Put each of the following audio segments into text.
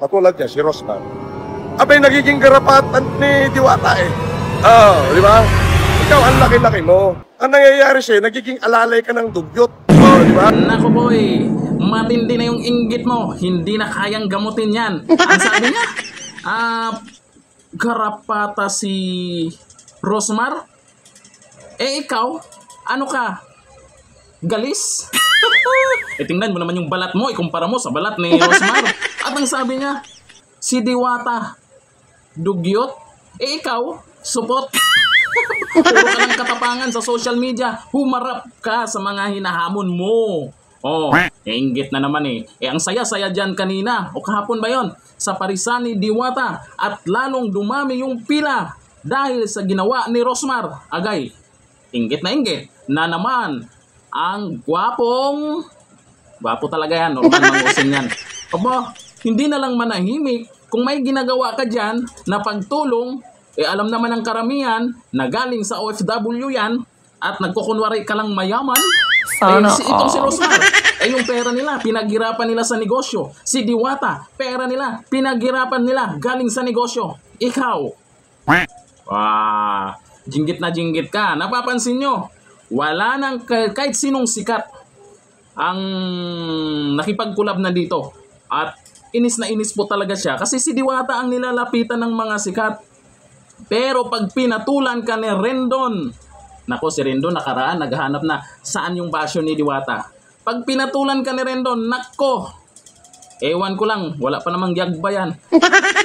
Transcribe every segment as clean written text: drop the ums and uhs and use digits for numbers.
Katulad niya, si Rosmar. Abay, nagiging garapatan ni Diwata eh. Di ba? Ikaw, ang laki-laki mo. Ang nangyayari sa'yo, nagiging alalay ka ng dugyot. Di ba? Naku boy, matindi na yung inggit mo. Hindi na kayang gamutin yan. Ang sabi niya, garapata si Rosmar? Eh ikaw, ano ka? Galis? Tingnan mo naman yung balat mo, ikumpara mo sa balat ni Rosmar. At ang sabi niya, si Diwata, dugyot? Eh ikaw, supot? Puro ka ng katapangan sa social media. Humarap ka sa mga hinahamon mo. Inggit na naman eh. Ang saya-saya dyan kanina, o kahapon ba yon, sa parisan ni Diwata, at lalong dumami yung pila dahil sa ginawa ni Rosmar. Agay, inggit na naman ang gwapo talaga yan, Norman Mangusin yan. Aba, hindi na lang manahimik. Kung may ginagawa ka dyan na pagtulong, alam naman ng karamihan na galing sa OFW yan at nagkukunwari ka lang mayaman. Itong si Rosmar, yung pera nila, pinaghirapan nila sa negosyo. Si Diwata, pera nila, pinaghirapan nila galing sa negosyo. Ikaw, jinggit na jinggit ka. Napapansin nyo, wala nang kahit sinong sikat ang nakipagkulab na dito. At inis na inis po talaga siya kasi si Diwata ang nilalapitan ng mga sikat. Pero pag pinatulan ka ni Rendon, nako si Rendon nakaraan, naghahanap na saan yung basyo ni Diwata. Pag pinatulan ka ni Rendon, nako, ewan ko lang, wala pa namang gyagba yan.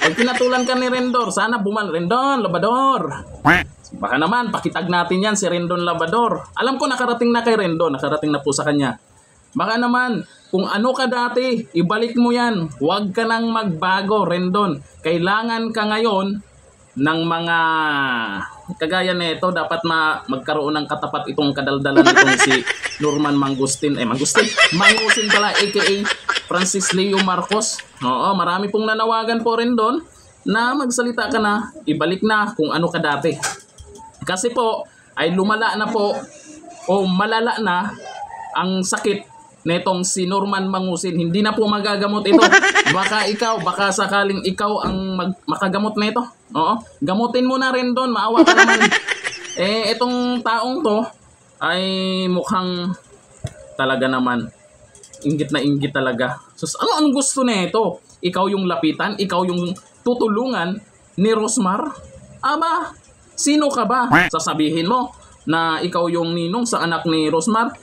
Pag pinatulan ka ni Rendon, sana Rendon, Labador. Baka naman, pakitag natin yan si Rendon Labador. Alam ko nakarating na kay Rendon, nakarating na po sa kanya. Baka naman, kung ano ka dati, ibalik mo yan. Huwag ka nang magbago, Rendon. Kailangan ka ngayon ng mga kagaya nito, dapat magkaroon ng katapat itong kadaldalan itong si Norman Mangusin pala, aka Francis Leo Marcos. Oo, marami pong nanawagan po rin doon na magsalita ka na, ibalik na kung ano ka dati. Kasi po ay lumala na po o malala na ang sakit netong si Norman Mangusin. Hindi na po magagamot ito. Baka sakaling ikaw ang makagamot nito. Oo, gamutin mo na rin doon, maawa ka naman. Itong taong to ay mukhang talaga naman inggit na inggit talaga. So, ano ang gusto nito? Ikaw yung lapitan, ikaw yung tutulungan ni Rosmar? Aba, sino ka ba? Sasabihin mo na ikaw yung ninong sa anak ni Rosmar?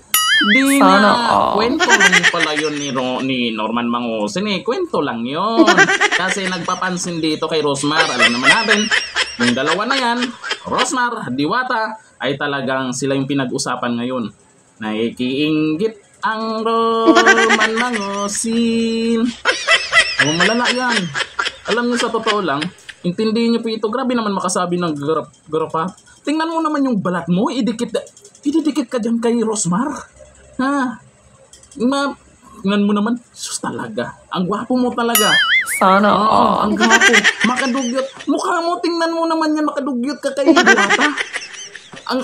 Di na, kwento lang pala yun ni Norman Mangusin eh. Kwento lang yun. Kasi nagpapansin dito kay Rosmar. Alam naman natin, yung dalawa na yan, Rosmar, Diwata, ay talagang sila yung pinag-usapan ngayon. Naikiinggit ang Norman Mangusin. Malala yan. Alam niyo sa totoo lang, intindihin niyo po ito. Grabe naman makasabi ng garapa. Tingnan mo naman yung balat mo, idikit ka dyan kay Rosmar. Tingnan mo naman, sus talaga. Ang gwapo mo talaga. Ang gwapo. Makadugyot. Mukha mo, tingnan mo naman yan, makadugyot ka kay Diwata.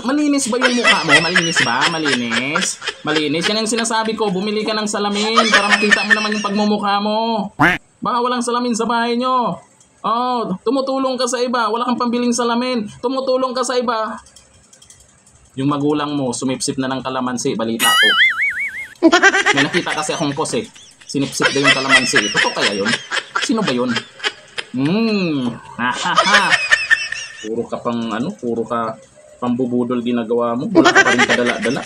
Malinis ba yung mukha mo? Malinis ba? Malinis. Yan yung sinasabi ko, bumili ka ng salamin para makita mo naman yung pagmumukha mo. Baka walang salamin sa bahay nyo. Tumutulong ka sa iba. Wala kang pambiling salamin. Tumutulong ka sa iba. Yung magulang mo, sumipsip na ng kalamansi, balita ko. May nakita kasi akong post eh. Sinipsip daw yung kalamansi. Totoo kaya yun? Sino ba yun? Puro ka pambubudol ginagawa mo. Wala ka pa rin kadala-dala.